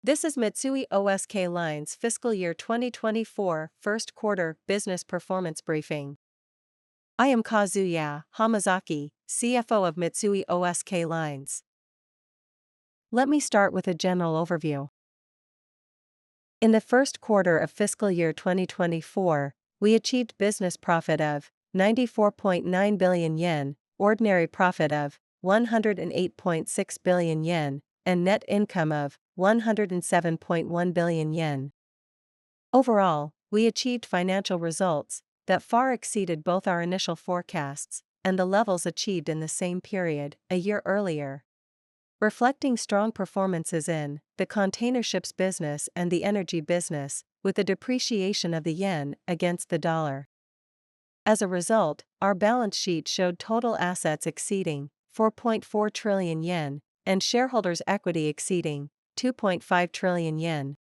This is Mitsui O.S.K. Line's fiscal year 2024 first quarter business performance briefing. I am Kazuya Hamazaki, CFO of Mitsui O.S.K. Lines. Let me start with a general overview. In the first quarter of fiscal year 2024, we achieved business profit of 94.9 billion yen, ordinary profit of 108.6 billion yen, and net income of 107.1 billion yen. Overall, we achieved financial results that far exceeded both our initial forecasts and the levels achieved in the same period a year earlier, reflecting strong performances in the container ships business and the energy business, with the depreciation of the yen against the dollar. As a result, our balance sheet showed total assets exceeding 4.4 trillion yen, and shareholders' equity exceeding 2.5 trillion yen.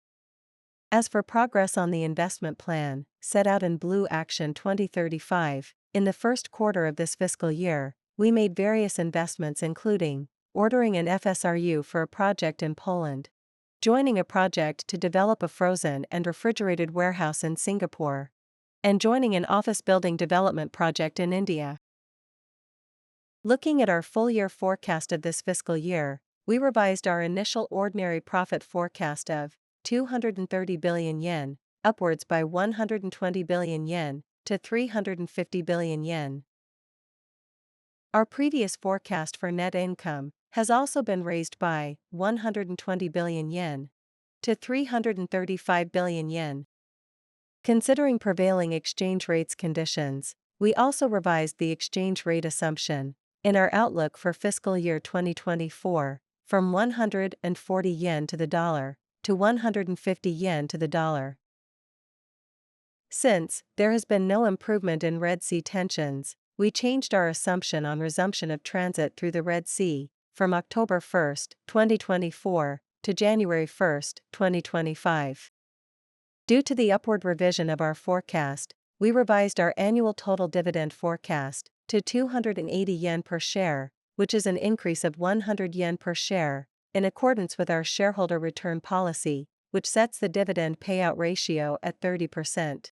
As for progress on the investment plan, set out in Blue Action 2035, in the first quarter of this fiscal year, we made various investments including ordering an FSRU for a project in Poland, joining a project to develop a frozen and refrigerated warehouse in Singapore, and joining an office building development project in India. Looking at our full-year forecast of this fiscal year, we revised our initial ordinary profit forecast of 230 billion yen, upwards by 120 billion yen, to 350 billion yen. Our previous forecast for net income has also been raised by 120 billion yen, to 335 billion yen. Considering prevailing exchange rates conditions, we also revised the exchange rate assumption in our outlook for fiscal year 2024 from 140 yen to the dollar to 150 yen to the dollar. Since there has been no improvement in Red Sea tensions, we changed our assumption on resumption of transit through the Red Sea from October 1, 2024 to January 1, 2025. Due to the upward revision of our forecast, we revised our annual total dividend forecast to 280 yen per share, which is an increase of 100 yen per share, in accordance with our shareholder return policy, which sets the dividend payout ratio at 30%.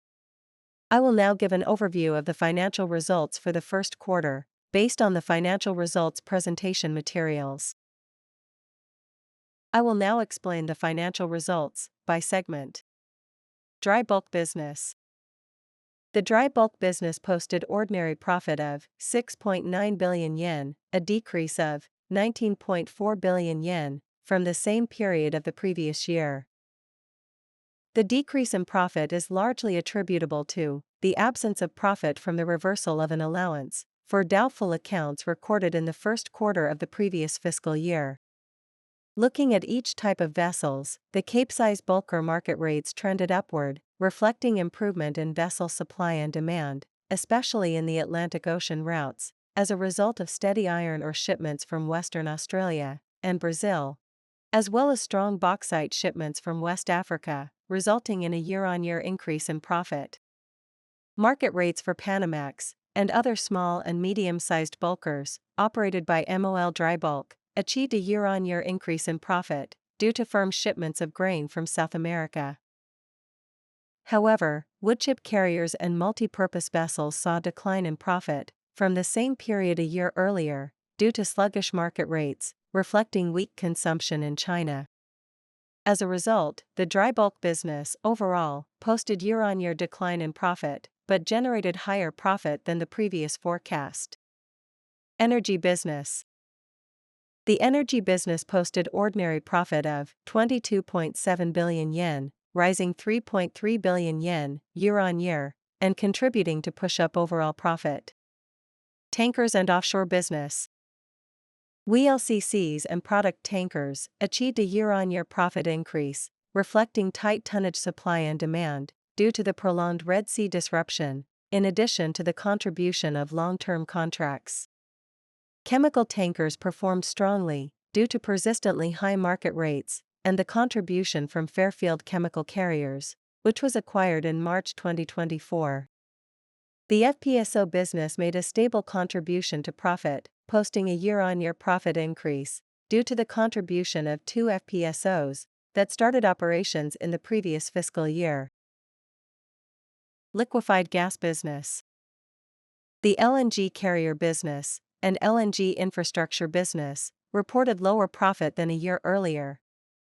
I will now give an overview of the financial results for the first quarter, based on the financial results presentation materials. I will now explain the financial results by segment. Dry bulk business. The dry bulk business posted ordinary profit of 6.9 billion yen, a decrease of 19.4 billion yen from the same period of the previous year. The decrease in profit is largely attributable to the absence of profit from the reversal of an allowance for doubtful accounts recorded in the first quarter of the previous fiscal year. Looking at each type of vessels, the Capesize bulker market rates trended upward, reflecting improvement in vessel supply and demand, especially in the Atlantic Ocean routes, as a result of steady iron ore shipments from Western Australia and Brazil, as well as strong bauxite shipments from West Africa, resulting in a year-on-year increase in profit. Market rates for Panamax and other small and medium-sized bulkers, operated by MOL Dry Bulk, achieved a year-on-year increase in profit due to firm shipments of grain from South America. However, woodchip carriers and multi-purpose vessels saw a decline in profit from the same period a year earlier due to sluggish market rates, reflecting weak consumption in China. As a result, the dry bulk business overall posted year-on-year decline in profit, but generated higher profit than the previous forecast. Energy business. The energy business posted ordinary profit of 22.7 billion yen, rising 3.3 billion yen year-on-year, and contributing to push up overall profit. Tankers and offshore business. VLCCs and product tankers achieved a year-on-year profit increase, reflecting tight tonnage supply and demand due to the prolonged Red Sea disruption, in addition to the contribution of long-term contracts. Chemical tankers performed strongly due to persistently high market rates and the contribution from Fairfield Chemical Carriers, which was acquired in March 2024. The FPSO business made a stable contribution to profit, posting a year-on-year profit increase due to the contribution of 2 FPSOs, that started operations in the previous fiscal year. Liquefied gas business. The LNG carrier business and LNG infrastructure business reported lower profit than a year earlier,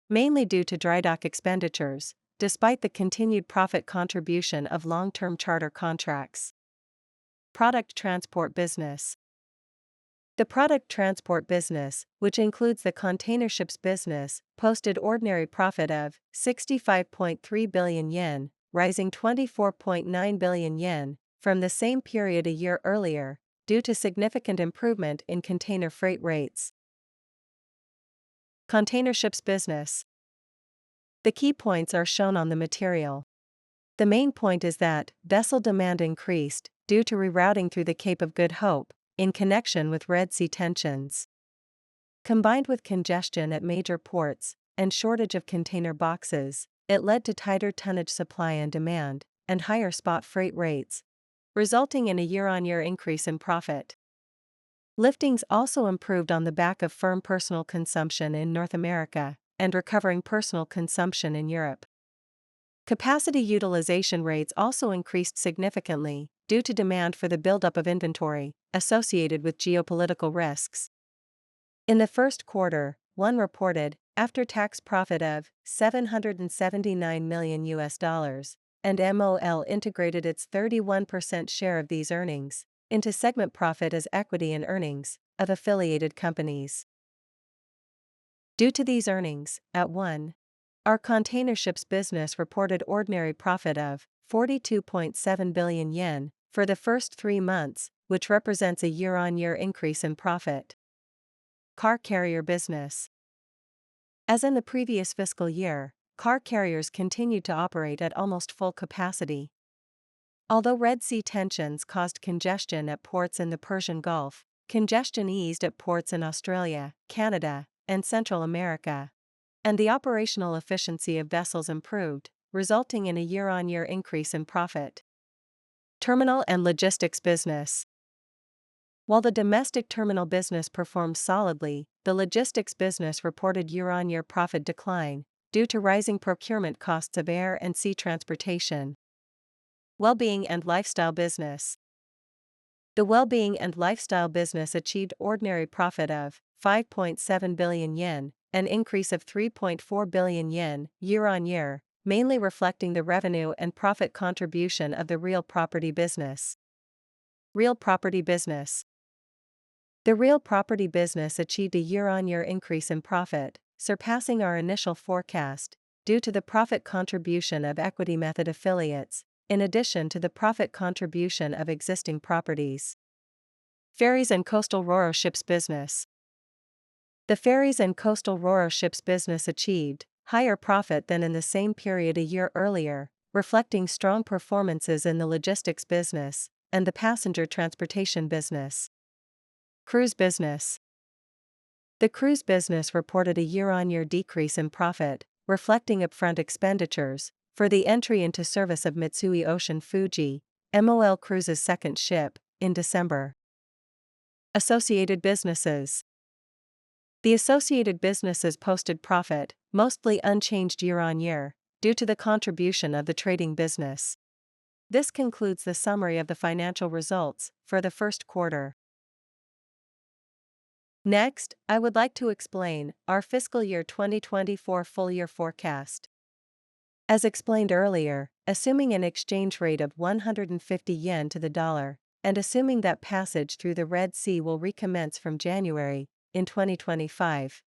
mainly due to drydock expenditures, despite the continued profit contribution of long-term charter contracts. Product transport business. The product transport business, which includes the containerships business, posted ordinary profit of 65.3 billion yen, rising 24.9 billion yen from the same period a year earlier, due to significant improvement in container freight rates. Containerships business. The key points are shown on the material. The main point is that vessel demand increased due to rerouting through the Cape of Good Hope in connection with Red Sea tensions. Combined with congestion at major ports and shortage of container boxes, it led to tighter tonnage supply and demand, and higher spot freight rates, resulting in a year-on-year increase in profit. Liftings also improved on the back of firm personal consumption in North America and recovering personal consumption in Europe. Capacity utilization rates also increased significantly due to demand for the buildup of inventory associated with geopolitical risks. In the first quarter, one reported after-tax profit of $779 million, and MOL integrated its 31% share of these earnings into segment profit as equity in earnings of affiliated companies. Due to these earnings, at one, our containerships business reported ordinary profit of 42.7 billion yen for the first 3 months, which represents a year-on-year increase in profit. Car carrier business. As in the previous fiscal year, car carriers continued to operate at almost full capacity. Although Red Sea tensions caused congestion at ports in the Persian Gulf, congestion eased at ports in Australia, Canada, and Central America, and the operational efficiency of vessels improved, resulting in a year-on-year increase in profit. Terminal and logistics business. While the domestic terminal business performed solidly, the logistics business reported year-on-year profit decline due to rising procurement costs of air and sea transportation. Well-being and lifestyle business. The well-being and lifestyle business achieved ordinary profit of 5.7 billion yen, an increase of 3.4 billion yen year-on-year, mainly reflecting the revenue and profit contribution of the real property business. Real property business. The real property business achieved a year-on-year increase in profit, surpassing our initial forecast, due to the profit contribution of equity method affiliates, in addition to the profit contribution of existing properties. Ferries and coastal ro-ro ships business. The ferries and coastal ro-ro ships business achieved higher profit than in the same period a year earlier, reflecting strong performances in the logistics business and the passenger transportation business. Cruise business. The cruise business reported a year-on-year decrease in profit, reflecting upfront expenditures for the entry into service of Mitsui Ocean Fuji, MOL Cruise's second ship, in December. Associated businesses. The associated businesses posted profit, mostly unchanged year-on-year, due to the contribution of the trading business. This concludes the summary of the financial results for the first quarter. Next, I would like to explain our fiscal year 2024 full-year forecast. As explained earlier, assuming an exchange rate of 150 yen to the dollar, and assuming that passage through the Red Sea will recommence from January in 2025,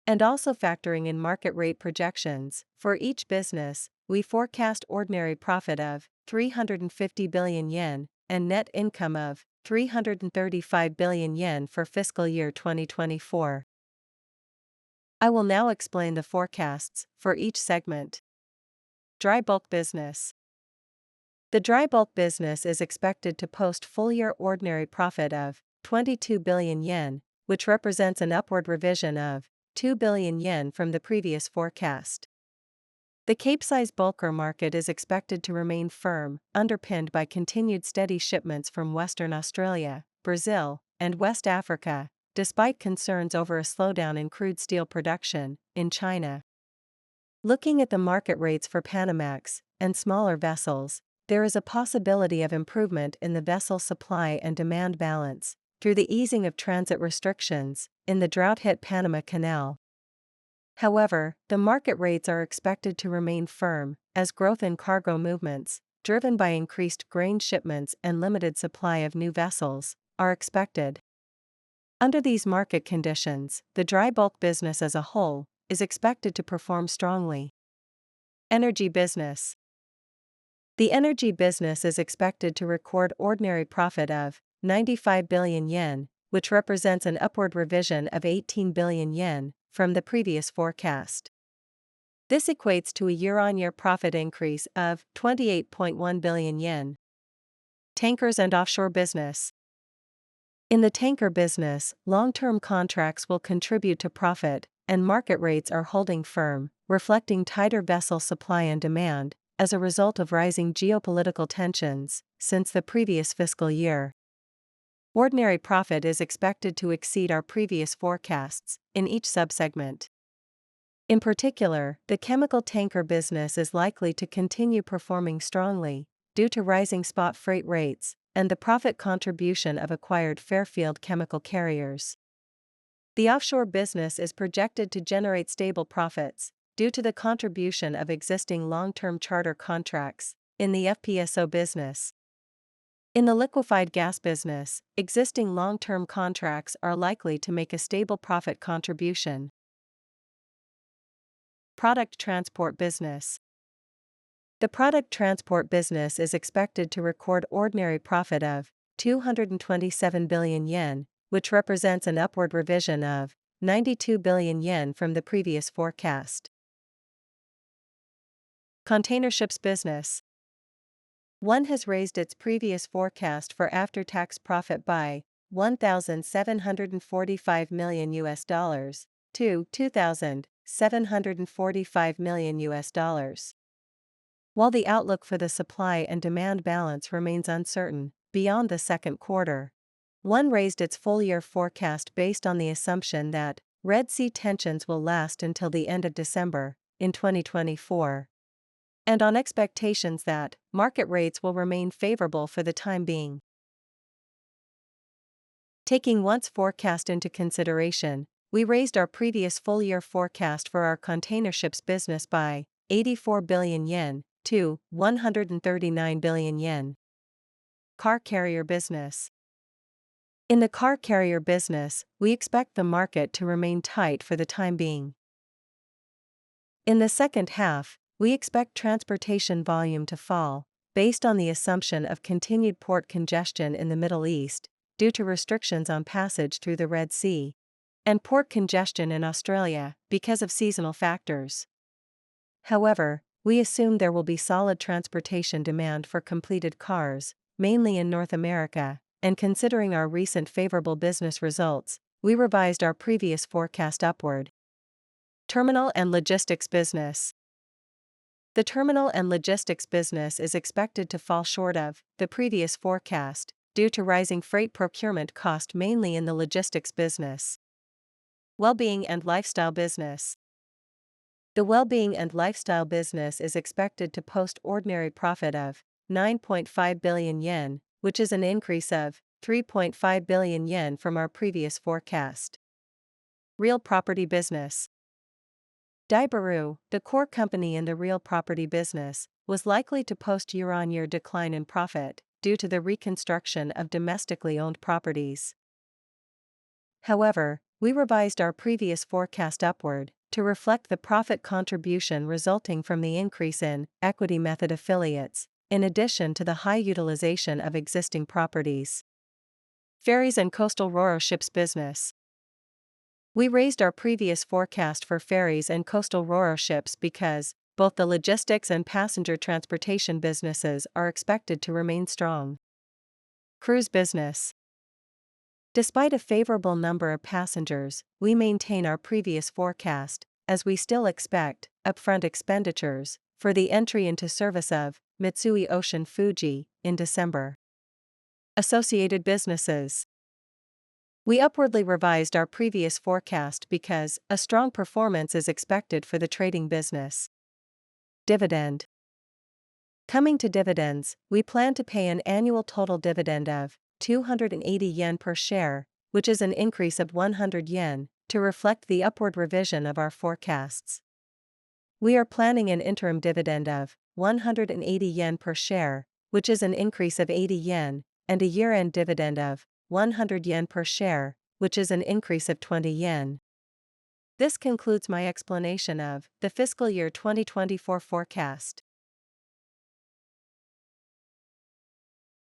and also factoring in market rate projections for each business, we forecast ordinary profit of 350 billion yen and net income of 335 billion yen for fiscal year 2024. I will now explain the forecasts for each segment. Dry bulk business. The dry bulk business is expected to post full-year ordinary profit of 22 billion yen, which represents an upward revision of 2 billion yen from the previous forecast. The Capesize bulker market is expected to remain firm, underpinned by continued steady shipments from Western Australia, Brazil, and West Africa, despite concerns over a slowdown in crude steel production in China. Looking at the market rates for Panamax and smaller vessels, there is a possibility of improvement in the vessel supply and demand balance through the easing of transit restrictions in the drought-hit Panama Canal. However, the market rates are expected to remain firm as growth in cargo movements, driven by increased grain shipments and limited supply of new vessels, are expected. Under these market conditions, the dry bulk business as a whole is expected to perform strongly. Energy business. The energy business is expected to record ordinary profit of 95 billion yen, which represents an upward revision of 18 billion yen from the previous forecast. This equates to a year-on-year profit increase of 28.1 billion yen. Tankers and offshore business. In the tanker business, long-term contracts will contribute to profit, and market rates are holding firm, reflecting tighter vessel supply and demand as a result of rising geopolitical tensions since the previous fiscal year. Ordinary profit is expected to exceed our previous forecasts in each subsegment. In particular, the chemical tanker business is likely to continue performing strongly due to rising spot freight rates and the profit contribution of acquired Fairfield chemical carriers. The offshore business is projected to generate stable profits due to the contribution of existing long-term charter contracts in the FPSO business. In the liquefied gas business, existing long-term contracts are likely to make a stable profit contribution. Product transport business. The product transport business is expected to record ordinary profit of 227 billion yen, which represents an upward revision of 92 billion yen from the previous forecast. Container ships business. One has raised its previous forecast for after-tax profit by $1,745 million to $2,745 million. While the outlook for the supply and demand balance remains uncertain beyond the second quarter, one raised its full-year forecast based on the assumption that Red Sea tensions will last until the end of December in 2024, and on expectations that market rates will remain favorable for the time being. Taking one's forecast into consideration, we raised our previous full-year forecast for our container ships business by 84 billion yen to 139 billion yen. Car carrier business. In the car carrier business, we expect the market to remain tight for the time being. In the second half, we expect transportation volume to fall, based on the assumption of continued port congestion in the Middle East, due to restrictions on passage through the Red Sea, and port congestion in Australia because of seasonal factors. However, we assume there will be solid transportation demand for completed cars, mainly in North America, and considering our recent favorable business results, we revised our previous forecast upward. Terminal and logistics business. The terminal and logistics business is expected to fall short of the previous forecast due to rising freight procurement cost mainly in the logistics business. Well-being and lifestyle business. The well-being and lifestyle business is expected to post ordinary profit of 9.5 billion yen, which is an increase of 3.5 billion yen from our previous forecast. Real property business. Daibaru, the core company in the real property business, was likely to post year-on-year decline in profit due to the reconstruction of domestically owned properties. However, we revised our previous forecast upward to reflect the profit contribution resulting from the increase in equity method affiliates, in addition to the high utilization of existing properties. Ferries and coastal ro-ro ships business. We raised our previous forecast for ferries and coastal ro-ro ships because both the logistics and passenger transportation businesses are expected to remain strong. Cruise business. Despite a favorable number of passengers, we maintain our previous forecast, as we still expect upfront expenditures for the entry into service of Mitsui Ocean Fuji in December. Associated businesses. We upwardly revised our previous forecast because a strong performance is expected for the trading business. Dividend. Coming to dividends, we plan to pay an annual total dividend of 280 yen per share, which is an increase of 100 yen, to reflect the upward revision of our forecasts. We are planning an interim dividend of 180 yen per share, which is an increase of 80 yen, and a year-end dividend of 100 yen per share, which is an increase of 20 yen. This concludes my explanation of the fiscal year 2024 forecast.